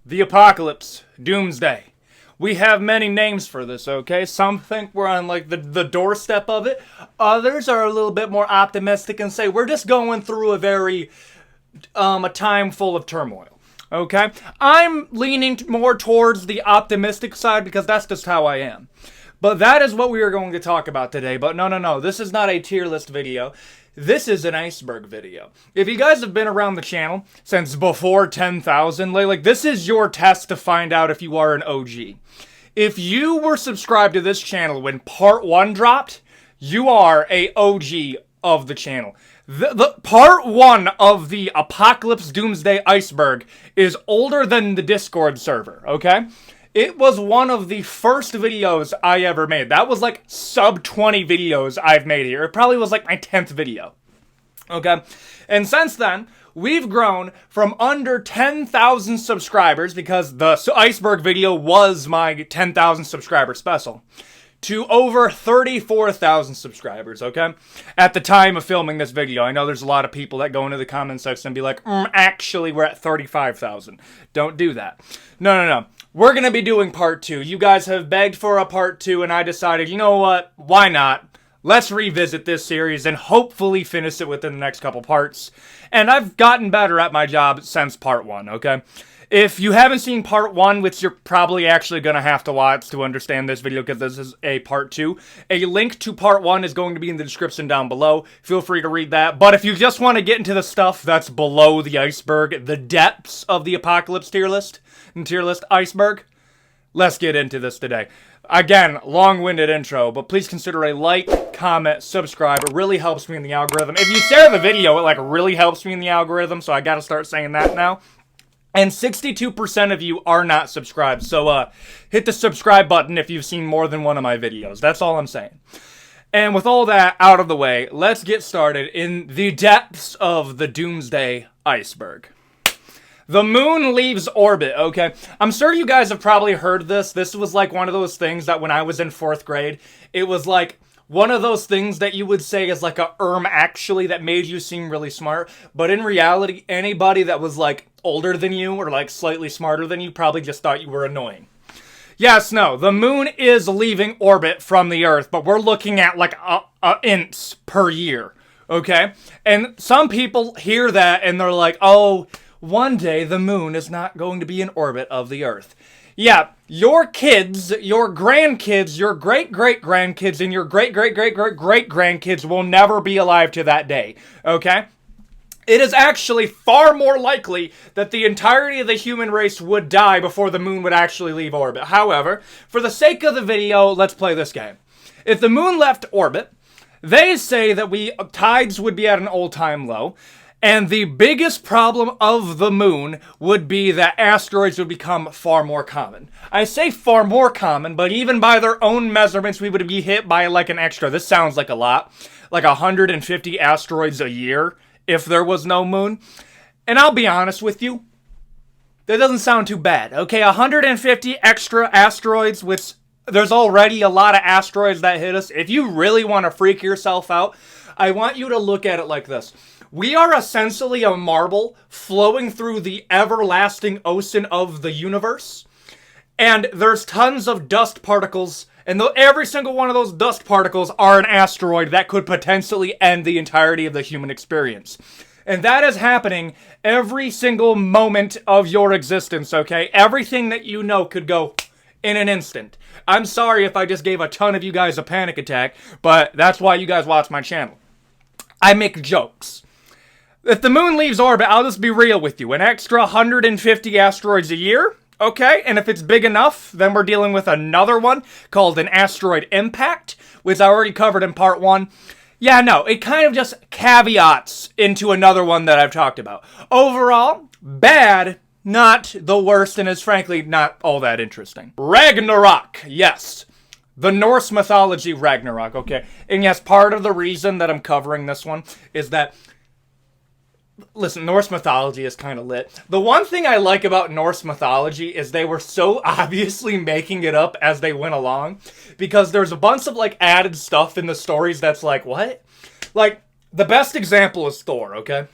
The apocalypse. Doomsday. We have many names for this, okay? Some think we're on, like, the doorstep of it. Others are a little bit more optimistic and say we're just going through a time full of turmoil, okay? I'm leaning more towards the optimistic side because that's just how I am. But that is what we are going to talk about today. But no, this is not a tier list video. This is an iceberg video. If you guys have been around the channel since before 10,000, like this is your test to find out if you are an OG. If you were subscribed to this channel when part 1 dropped, you are a OG of the channel. The part 1 of the Apocalypse Doomsday Iceberg is older than the Discord server, okay? It was one of the first videos I ever made. That was like sub 20 videos I've made here. It probably was like my 10th video. Okay? And since then, we've grown from under 10,000 subscribers, because the iceberg video was my 10,000 subscriber special, to over 34,000 subscribers, okay? At the time of filming this video. I know there's a lot of people that go into the comment section and be like, actually, we're at 35,000. Don't do that. No. We're going to be doing part 2. You guys have begged for a part 2, and I decided, you know what? Why not? Let's revisit this series and hopefully finish it within the next couple parts. And I've gotten better at my job since part 1, okay? If you haven't seen part 1, which you're probably actually going to have to watch to understand this video because this is a part 2, a link to part 1 is going to be in the description down below. Feel free to read that. But if you just want to get into the stuff that's below the iceberg, the depths of the Apocalypse tier list iceberg, let's get into this today. Again, long-winded intro, but please consider a like, comment, subscribe. It really helps me in the algorithm. If you share the video, it really helps me in the algorithm, so I gotta start saying that now. And 62% of you are not subscribed, so hit the subscribe button if you've seen more than one of my videos. That's all I'm saying. And with all that out of the way, let's get started in the depths of the Doomsday Iceberg. The moon leaves orbit, okay? I'm sure you guys have probably heard this. This was like one of those things that when I was in 4th grade, it was like one of those things that you would say is like a actually that made you seem really smart. But in reality, anybody that was like older than you or like slightly smarter than you probably just thought you were annoying. Yes, no, the moon is leaving orbit from the Earth, but we're looking at like a inch per year, okay? And some people hear that and they're like, oh, one day the moon is not going to be in orbit of the Earth. Yeah, your kids, your grandkids, your great-great-grandkids, and your great-great-great-great-great-grandkids will never be alive to that day, okay? It is actually far more likely that the entirety of the human race would die before the moon would actually leave orbit. However, for the sake of the video, let's play this game. If the moon left orbit, they say that tides would be at an all-time low. And the biggest problem of the moon would be that asteroids would become far more common. I say far more common, but even by their own measurements, we would be hit by like an extra, this sounds like a lot, like 150 asteroids a year if there was no moon. And I'll be honest with you, that doesn't sound too bad. Okay, 150 extra asteroids, which there's already a lot of asteroids that hit us. If you really want to freak yourself out, I want you to look at it like this. We are essentially a marble flowing through the everlasting ocean of the universe. And there's tons of dust particles. And every single one of those dust particles are an asteroid that could potentially end the entirety of the human experience. And that is happening every single moment of your existence, okay? Everything that you know could go in an instant. I'm sorry if I just gave a ton of you guys a panic attack, but that's why you guys watch my channel. I make jokes. If the moon leaves orbit, I'll just be real with you. An extra 150 asteroids a year, okay? And if it's big enough, then we're dealing with another one called an asteroid impact, which I already covered in part 1. Yeah, no, it kind of just caveats into another one that I've talked about. Overall, bad, not the worst, and is frankly not all that interesting. Ragnarok, yes. The Norse mythology Ragnarok, okay? And yes, part of the reason that I'm covering this one is that, listen, Norse mythology is kind of lit. The one thing I like about Norse mythology is they were so obviously making it up as they went along, because there's a bunch of, like, added stuff in the stories that's like, what? Like, the best example is Thor, okay?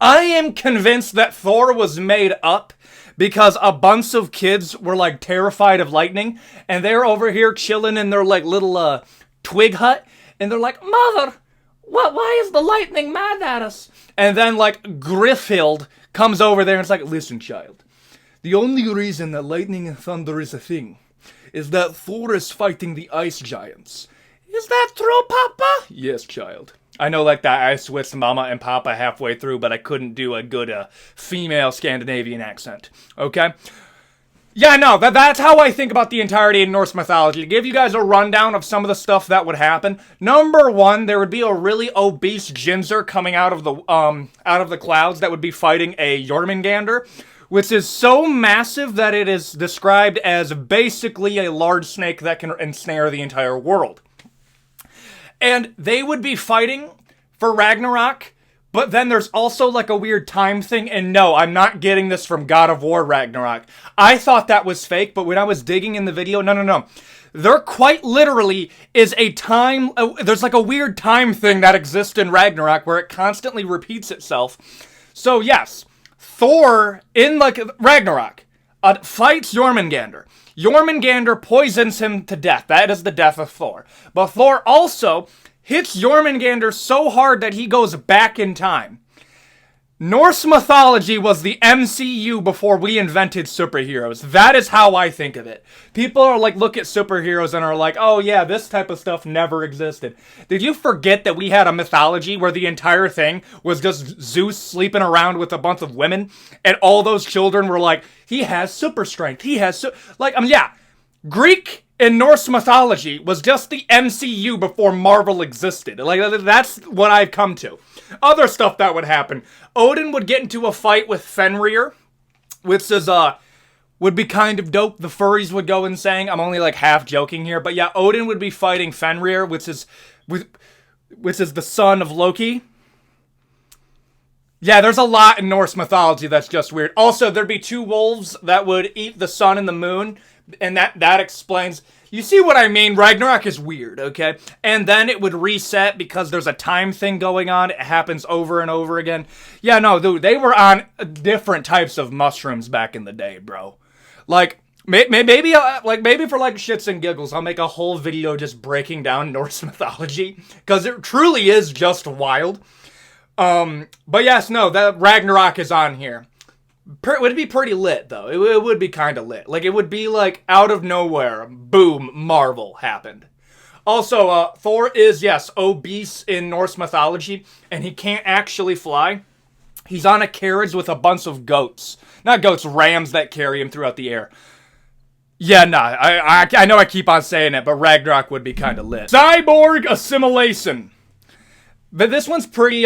I am convinced that Thor was made up because a bunch of kids were like terrified of lightning, and they're over here chilling in their like little twig hut, and they're like, "Mother, why is the lightning mad at us?" And then like Griffild comes over there and it's like, "Listen, child, the only reason that lightning and thunder is a thing is that Thor is fighting the ice giants." "Is that true, Papa?" "Yes, child." I know like that I switched Mama and Papa halfway through, but I couldn't do a good female Scandinavian accent. Okay? Yeah, no, that's how I think about the entirety of Norse mythology. To give you guys a rundown of some of the stuff that would happen. Number one, there would be a really obese Jinzer coming out of the clouds that would be fighting a Jormungandr, which is so massive that it is described as basically a large snake that can ensnare the entire world. And they would be fighting for Ragnarok, but then there's also like a weird time thing, and no, I'm not getting this from God of War Ragnarok. I thought that was fake, but when I was digging in the video, no. There quite literally is a time, there's like a weird time thing that exists in Ragnarok where it constantly repeats itself. So yes, Thor in like Ragnarok fights Jormungandr. Jormungandr poisons him to death. That is the death of Thor. But Thor also hits Jormungandr so hard that he goes back in time. Norse mythology was the MCU before we invented superheroes. That is how I think of it. People are like, look at superheroes and are like, oh yeah, this type of stuff never existed. Did you forget that we had a mythology where the entire thing was just Zeus sleeping around with a bunch of women, and all those children were like, he has super strength, he has yeah. Greek and Norse mythology was just the MCU before Marvel existed. Like, that's what I've come to. Other stuff that would happen. Odin would get into a fight with Fenrir, which is, would be kind of dope. The furries would go insane. I'm only like half joking here. But yeah, Odin would be fighting Fenrir, which is the son of Loki. Yeah, there's a lot in Norse mythology that's just weird. Also, there'd be two wolves that would eat the sun and the moon, and that explains... You see what I mean? Ragnarok is weird, okay? And then it would reset because there's a time thing going on. It happens over and over again. Yeah, no, dude, they were on different types of mushrooms back in the day, bro. Like, maybe for like shits and giggles, I'll make a whole video just breaking down Norse mythology, because it truly is just wild. But yes, no, that Ragnarok is on here. Would it be pretty lit, though? It would be kind of lit. Like, it would be like, out of nowhere, boom, Marvel happened. Also, Thor is, yes, obese in Norse mythology, and he can't actually fly. He's on a carriage with a bunch of goats. Not goats, rams that carry him throughout the air. Yeah, nah, I know I keep on saying it, but Ragnarok would be kind of lit. Cyborg assimilation. But this one's pretty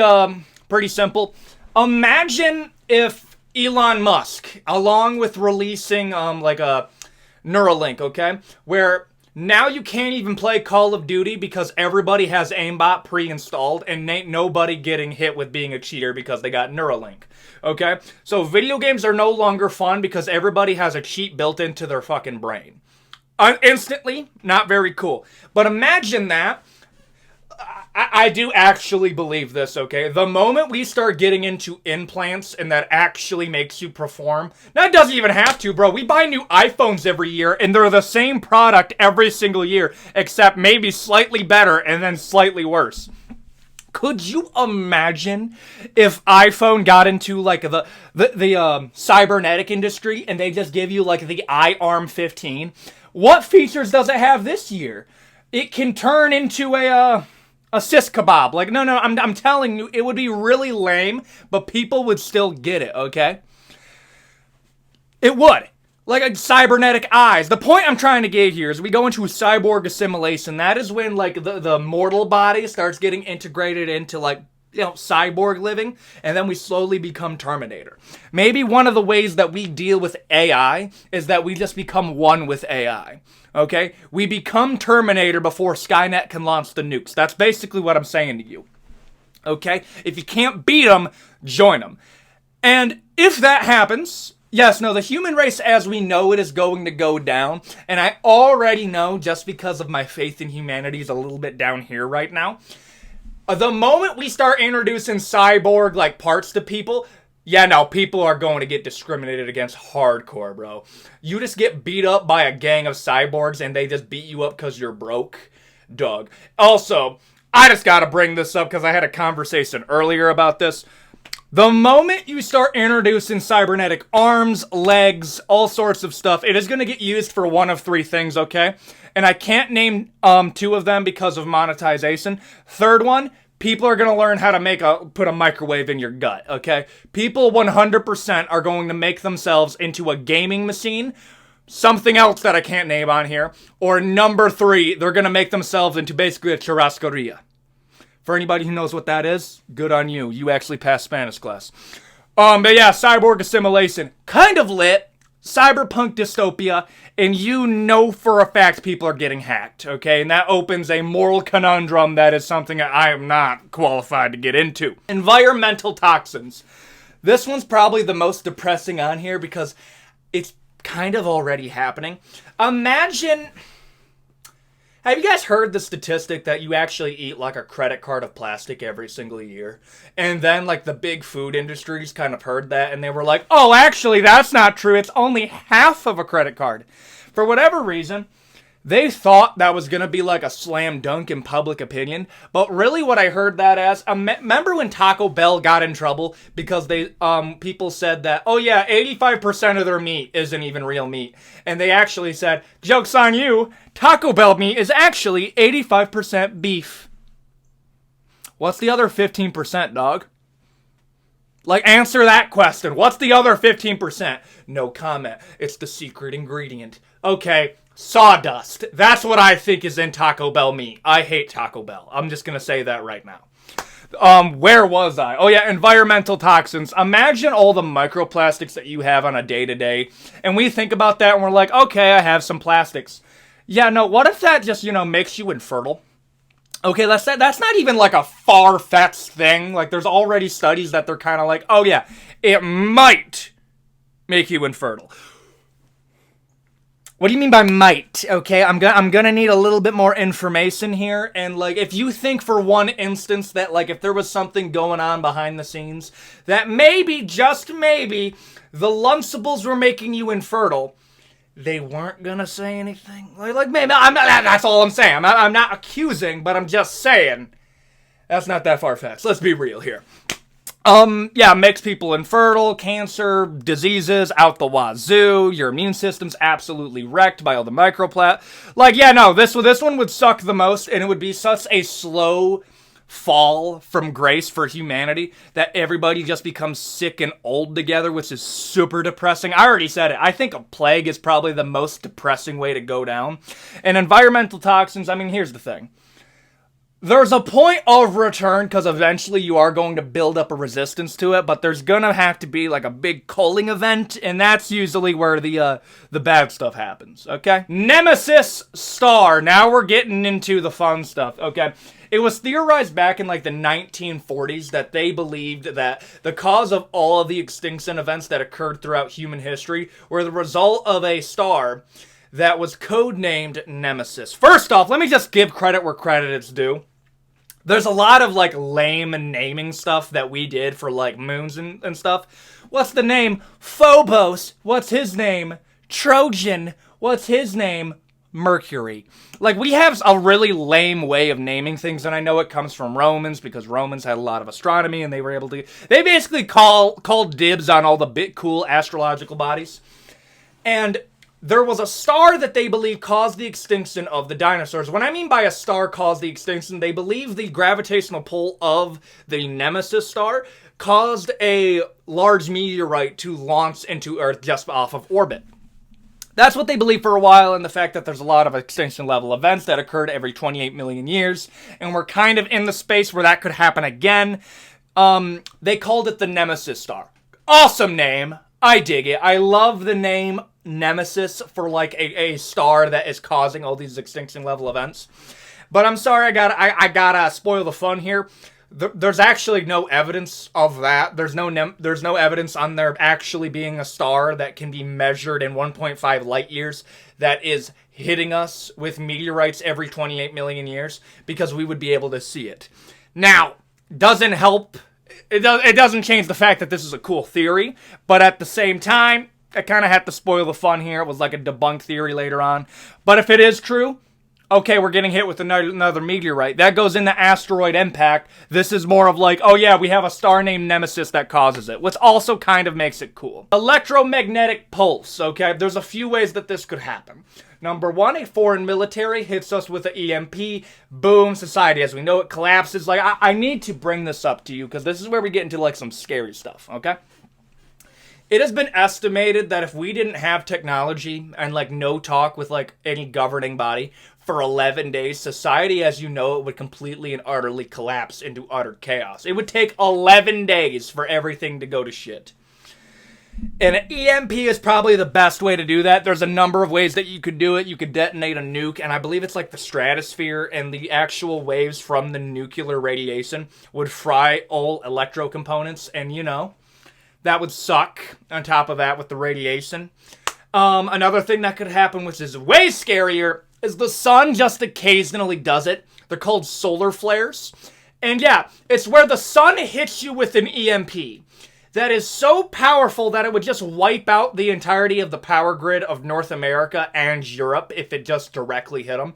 simple. Imagine if Elon Musk, along with releasing like a Neuralink, okay, where now you can't even play Call of Duty because everybody has aimbot pre-installed, and ain't nobody getting hit with being a cheater because they got Neuralink, okay? So video games are no longer fun because everybody has a cheat built into their fucking brain. Instantly, not very cool. But imagine that. I do actually believe this, okay? The moment we start getting into implants and that actually makes you perform, that doesn't even have to, bro. We buy new iPhones every year, and they're the same product every single year, except maybe slightly better and then slightly worse. Could you imagine if iPhone got into like the cybernetic industry and they just give you like the iArm 15? What features does it have this year? It can turn into a sis kebab. Like, no, I'm telling you, it would be really lame, but people would still get it, okay? It would. Like a cybernetic eyes. The point I'm trying to get here is we go into a cyborg assimilation. That is when, like, the mortal body starts getting integrated into, like, you know, cyborg living, and then we slowly become Terminator. Maybe one of the ways that we deal with AI is that we just become one with AI. Okay? We become Terminator before Skynet can launch the nukes. That's basically what I'm saying to you. Okay? If you can't beat them, join them. And if that happens, yes, no, the human race as we know it is going to go down. And I already know, just because of my faith in humanity is a little bit down here right now, The moment we start introducing cyborg like parts to people, yeah, no, people are going to get discriminated against hardcore, bro. You just get beat up by a gang of cyborgs and they just beat you up because you're broke. Doug. Also, I just gotta bring this up because I had a conversation earlier about this. The moment you start introducing cybernetic arms, legs, all sorts of stuff, it is going to get used for one of three things, okay? And I can't name two of them because of monetization. Third one, people are going to learn how to put a microwave in your gut, okay? People 100% are going to make themselves into a gaming machine, something else that I can't name on here, or number three, they're going to make themselves into basically a churrascaria. For anybody who knows what that is, good on you. You actually passed Spanish class. But yeah, cyborg assimilation. Kind of lit. Cyberpunk dystopia. And you know for a fact people are getting hacked, okay? And that opens a moral conundrum that is something that I am not qualified to get into. Environmental toxins. This one's probably the most depressing on here because it's kind of already happening. Imagine... Have you guys heard the statistic that you actually eat like a credit card of plastic every single year? And then like the big food industries kind of heard that and they were like, oh, actually that's not true. It's only half of a credit card. For whatever reason, they thought that was going to be like a slam dunk in public opinion. But really what I heard that as, remember when Taco Bell got in trouble because they people said that, oh yeah, 85% of their meat isn't even real meat. And they actually said, joke's on you, Taco Bell meat is actually 85% beef. What's the other 15%, dog? Like, answer that question. What's the other 15%? No comment. It's the secret ingredient. Okay. Sawdust. That's what I think is in Taco Bell meat. I hate Taco Bell. I'm just going to say that right now. Where was I? Oh yeah, environmental toxins. Imagine all the microplastics that you have on a day-to-day. And we think about that and we're like, okay, I have some plastics. Yeah, no, what if that just, makes you infertile? Okay, that's not even like a far-fetched thing. Like, there's already studies that they're kind of like, oh yeah, it might make you infertile. What do you mean by might? Okay, I'm gonna need a little bit more information here. And like, if you think for one instance that like if there was something going on behind the scenes, that maybe, just maybe, the Lunchables were making you infertile, they weren't gonna say anything. Like maybe I'm not. That's all I'm saying. I'm not accusing, but I'm just saying that's not that far-fetched. Let's be real here. Yeah, makes people infertile, cancer, diseases out the wazoo, your immune system's absolutely wrecked by all the microplastic. Like, yeah, no, this one would suck the most, and it would be such a slow fall from grace for humanity that everybody just becomes sick and old together, which is super depressing. I already said it. I think a plague is probably the most depressing way to go down. And environmental toxins, I mean, here's the thing. There's a point of return because eventually you are going to build up a resistance to it, but there's gonna have to be like a big culling event, and that's usually where the bad stuff happens, okay? Nemesis star. Now we're getting into the fun stuff, okay? It was theorized back in like the 1940s that they believed that the cause of all of the extinction events that occurred throughout human history were the result of a star that was codenamed Nemesis. First off, let me just give credit where credit is due. There's a lot of, like, lame naming stuff that we did for, like, moons and stuff. What's the name? Phobos. What's his name? Trojan. What's his name? Mercury. Like, we have a really lame way of naming things, and I know it comes from Romans, because Romans had a lot of astronomy, and they were able to... They basically called dibs on all the bit cool astrological bodies. And... there was a star that they believe caused the extinction of the dinosaurs. When I mean by a star caused the extinction, they believe the gravitational pull of the Nemesis star caused a large meteorite to launch into Earth just off of orbit. That's what they believe for a while, and the fact that there's a lot of extinction level events that occurred every 28 million years, and we're kind of in the space where that could happen again. They called it the Nemesis star. Awesome name. I dig it. I love the name Nemesis for like a star that is causing all these extinction level events. But I'm sorry, I gotta spoil the fun here. There's actually no evidence of that. There's no evidence on there actually being a star that can be measured in 1.5 light years that is hitting us with meteorites every 28 million years, because we would be able to see it. Now, doesn't help. It doesn't change the fact that this is a cool theory, but at the same time, I kind of had to spoil the fun here. It was like a debunked theory later on. But if it is true, okay, we're getting hit with another meteorite. That goes into asteroid impact. This is more of like, oh yeah, we have a star named Nemesis that causes it, which also kind of makes it cool. Electromagnetic pulse, okay? There's a few ways that this could happen. Number one, a foreign military hits us with an EMP. Boom, society as we know it collapses. Like, I need to bring this up to you because this is where we get into like some scary stuff, okay? It has been estimated that if we didn't have technology and like no talk with like any governing body for 11 days, society as you know it would completely and utterly collapse into utter chaos. It would take 11 days for everything to go to shit. And an EMP is probably the best way to do that. There's a number of ways that you could do it. You could detonate a nuke, and I believe it's like the stratosphere, and the actual waves from the nuclear radiation would fry all electro components, and you know, that would suck on top of that with the radiation. Another thing that could happen, which is way scarier, is the sun just occasionally does it. They're called solar flares. And yeah, it's where the sun hits you with an EMP that is so powerful that it would just wipe out the entirety of the power grid of North America and Europe if it just directly hit them.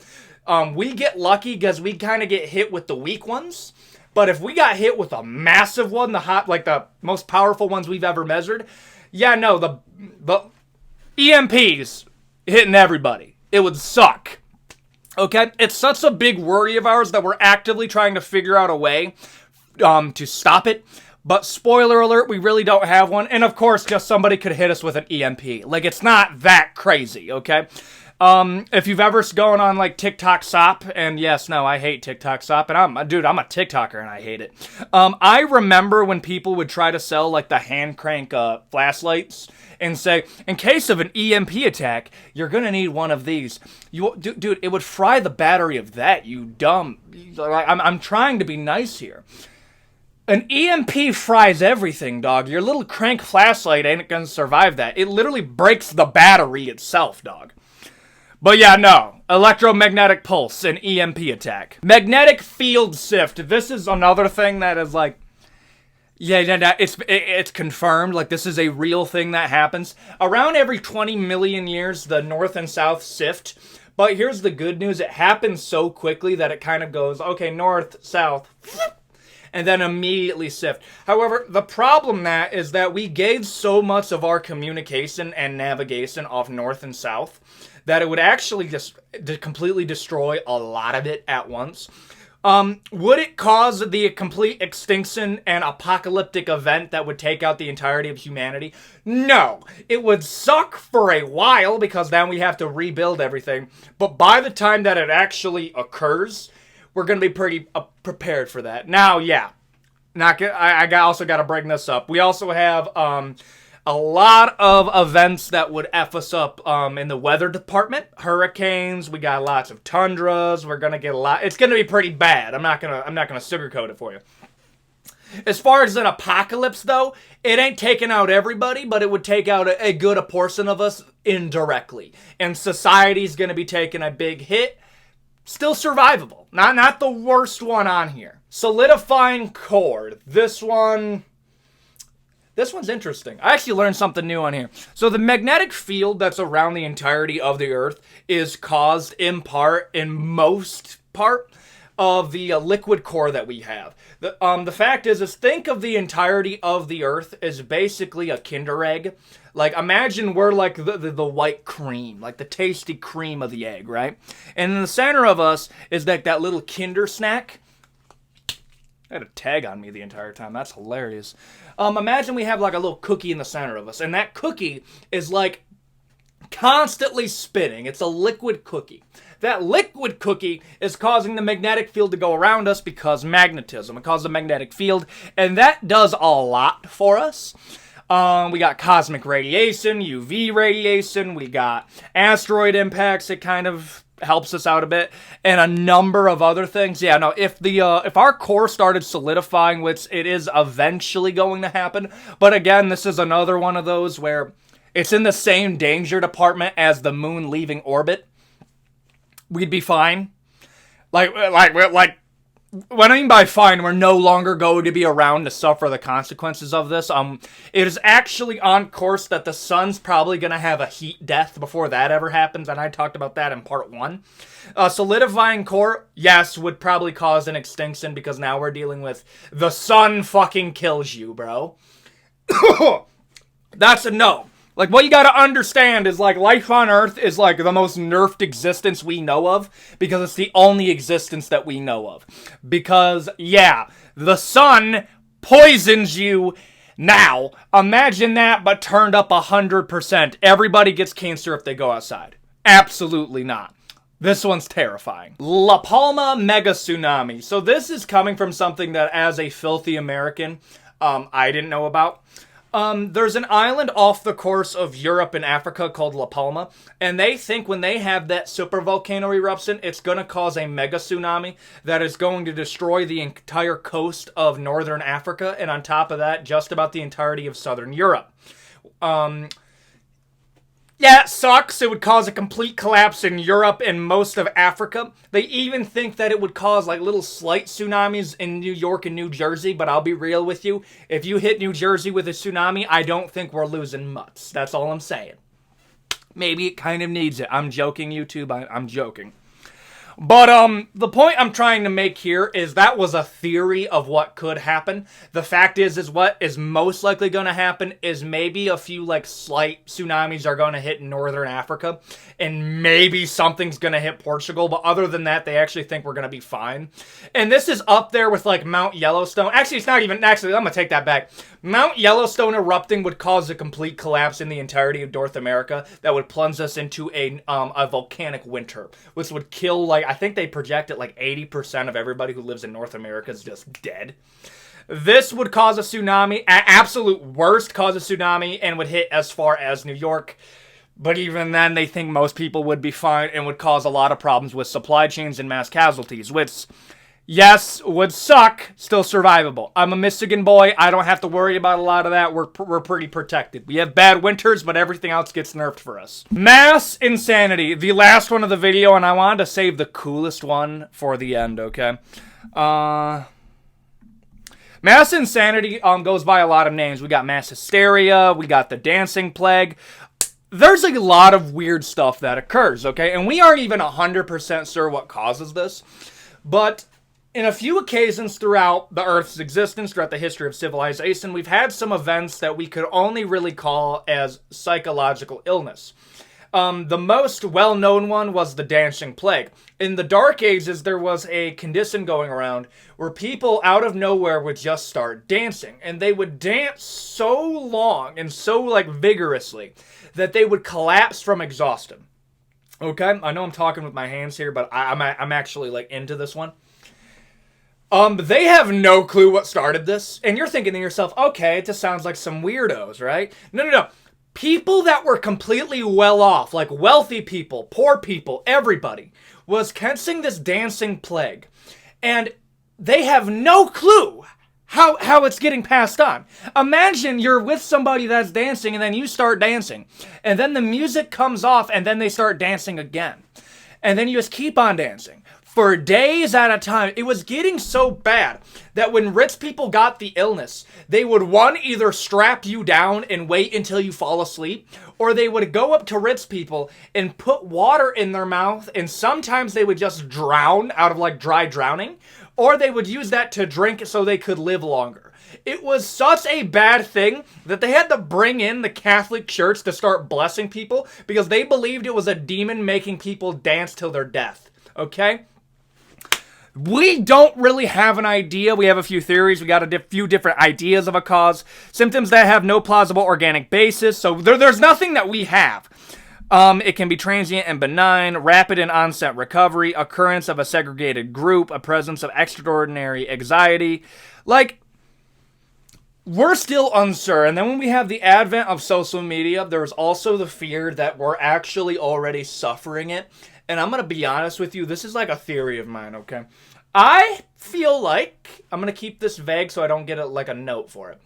We get lucky because we kind of get hit with the weak ones. But if we got hit with a massive one, the most powerful ones we've ever measured, yeah, no, the EMPs hitting everybody. It would suck. Okay? It's such a big worry of ours that we're actively trying to figure out a way to stop it. But spoiler alert, we really don't have one. And of course, just somebody could hit us with an EMP. Like, it's not that crazy, okay? If you've ever gone on, like, TikTok Sop, and yes, no, I hate TikTok Sop, and I'm a TikToker, and I hate it. I remember when people would try to sell, like, the hand crank flashlights, and say, in case of an EMP attack, you're gonna need one of these. Dude, it would fry the battery of that, you dumb. I'm trying to be nice here. An EMP fries everything, dog. Your little crank flashlight ain't gonna survive that. It literally breaks the battery itself, dog. But yeah, no. Electromagnetic pulse, an EMP attack. Magnetic field shift. This is another thing that is like, yeah, it's confirmed. Like, this is a real thing that happens. Around every 20 million years, the north and south shift. But here's the good news. It happens so quickly that it kind of goes, okay, north, south, and then immediately shift. However, the problem is that we gave so much of our communication and navigation off north and south that it would actually just completely destroy a lot of it at once. Would it cause the complete extinction and apocalyptic event that would take out the entirety of humanity? No. It would suck for a while because then we have to rebuild everything. But by the time that it actually occurs, we're going to be pretty prepared for that. Now, yeah, I also got to bring this up. We also have a lot of events that would F us up in the weather department. Hurricanes, we got lots of tundras. We're going to get a lot. It's going to be pretty bad. I'm not going to sugarcoat it for you. As far as an apocalypse, though, it ain't taking out everybody, but it would take out a good portion of us indirectly. And society's going to be taking a big hit. Still survivable. Not the worst one on here. Solidifying core. This one's interesting. I actually learned something new on here. So the magnetic field that's around the entirety of the Earth is caused in most part, of the liquid core that we have. The fact is think of the entirety of the Earth as basically a Kinder Egg. Like, imagine we're like the white cream, like the tasty cream of the egg, right? And in the center of us is like that little Kinder snack. I had a tag on me the entire time. That's hilarious. Imagine we have like a little cookie in the center of us, and that cookie is like constantly spinning. It's a liquid cookie. That liquid cookie is causing the magnetic field to go around us because magnetism. It causes a magnetic field, and that does a lot for us. We got cosmic radiation, UV radiation, we got asteroid impacts. It kind of helps us out a bit, and a number of other things. Yeah, no, if our core started solidifying, which it is eventually going to happen, but again, this is another one of those where it's in the same danger department as the moon leaving orbit. We'd be fine. Like what I mean by fine, we're no longer going to be around to suffer the consequences of this. It is actually on course that the sun's probably going to have a heat death before that ever happens, and I talked about that in part 1. Solidifying core, yes, would probably cause an extinction because now we're dealing with the sun fucking kills you, bro. That's a no. Like, what you gotta understand is, like, life on Earth is, like, the most nerfed existence we know of, because it's the only existence that we know of. Because, yeah, the sun poisons you now. Imagine that, but turned up 100%. Everybody gets cancer if they go outside. Absolutely not. This one's terrifying. La Palma megatsunami. So this is coming from something that, as a filthy American, I didn't know about. There's an island off the course of Europe and Africa called La Palma, and they think when they have that supervolcano eruption, it's going to cause a mega tsunami that is going to destroy the entire coast of northern Africa, and on top of that, just about the entirety of southern Europe. Yeah, it sucks. It would cause a complete collapse in Europe and most of Africa. They even think that it would cause like little slight tsunamis in New York and New Jersey, but I'll be real with you. If you hit New Jersey with a tsunami, I don't think we're losing much. That's all I'm saying. Maybe it kind of needs it. I'm joking, YouTube. I'm joking. But the point I'm trying to make here is that was a theory of what could happen. The fact is what is most likely going to happen is maybe a few like slight tsunamis are going to hit northern Africa, and maybe something's going to hit Portugal. But other than that, they actually think we're going to be fine. And this is up there with like Mount Yellowstone. Actually, it's not even. Actually, I'm going to take that back. Mount Yellowstone erupting would cause a complete collapse in the entirety of North America that would plunge us into a volcanic winter, which would kill, like, I think they project it like 80% of everybody who lives in North America is just dead. This would cause a tsunami, at absolute worst cause a tsunami, and would hit as far as New York. But even then, they think most people would be fine and would cause a lot of problems with supply chains and mass casualties, which, yes, would suck, still survivable. I'm a Michigan boy. I don't have to worry about a lot of that. We're pretty protected. We have bad winters, but everything else gets nerfed for us. Mass insanity. The last one of the video, and I wanted to save the coolest one for the end, okay? Mass insanity goes by a lot of names. We got mass hysteria. We got the dancing plague. There's a lot of weird stuff that occurs, okay? And we aren't even 100% sure what causes this. But in a few occasions throughout the Earth's existence, throughout the history of civilization, we've had some events that we could only really call as psychological illness. The most well-known one was the dancing plague. In the Dark Ages, there was a condition going around where people out of nowhere would just start dancing. And they would dance so long and so, like, vigorously that they would collapse from exhaustion. Okay? I know I'm talking with my hands here, but I'm actually, like, into this one. They have no clue what started this. And you're thinking to yourself, okay, it just sounds like some weirdos, right? No. People that were completely well off, like wealthy people, poor people, everybody, was catching this dancing plague. And they have no clue how it's getting passed on. Imagine you're with somebody that's dancing and then you start dancing. And then the music comes off and then they start dancing again. And then you just keep on dancing. For days at a time. It was getting so bad that when rich people got the illness, they would, one, either strap you down and wait until you fall asleep, or they would go up to rich people and put water in their mouth, and sometimes they would just drown out of like dry drowning, or they would use that to drink so they could live longer. It was such a bad thing that they had to bring in the Catholic Church to start blessing people because they believed it was a demon making people dance till their death. Okay? We don't really have an idea. We have a few theories. We got a few different ideas of a cause. Symptoms that have no plausible organic basis. So there's nothing that we have. It can be transient and benign, rapid and onset recovery, occurrence of a segregated group, a presence of extraordinary anxiety. Like, we're still unsure. And then when we have the advent of social media, there's also the fear that we're actually already suffering it. And I'm going to be honest with you, this is like a theory of mine, okay? I feel like, I'm going to keep this vague so I don't get like a note for it.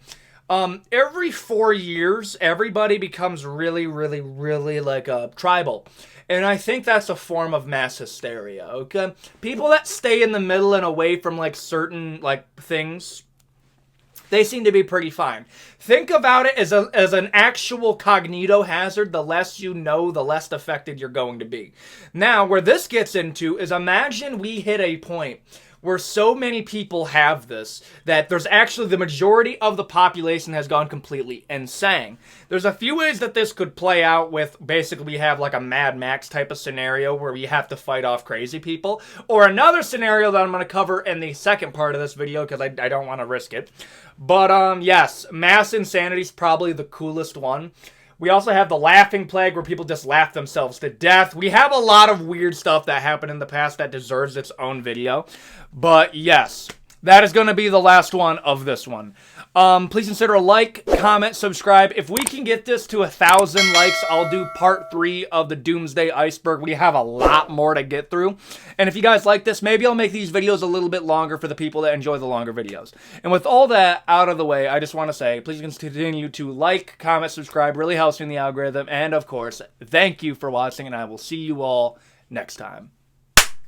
Every 4 years, everybody becomes really, really, really like tribal. And I think that's a form of mass hysteria, okay? People that stay in the middle and away from like certain like things, they seem to be pretty fine. Think about it as an actual cognito hazard. The less you know, the less affected you're going to be. Now, where this gets into is imagine we hit a point where so many people have this that there's actually the majority of the population has gone completely insane. There's a few ways that this could play out with basically we have like a Mad Max type of scenario where we have to fight off crazy people, or another scenario that I'm going to cover in the second part of this video because I don't want to risk it. But yes, mass insanity is probably the coolest one. We also have the laughing plague where people just laugh themselves to death. We have a lot of weird stuff that happened in the past that deserves its own video. But yes, that is going to be the last one of this one. Please consider a like, comment, subscribe. If we can get this to 1,000 likes, I'll do part 3 of the Doomsday iceberg. We have a lot more to get through. And if you guys like this, maybe I'll make these videos a little bit longer for the people that enjoy the longer videos. And with all that out of the way, I just want to say, please continue to like, comment, subscribe. Really helps me in the algorithm. And of course, thank you for watching, and I will see you all next time.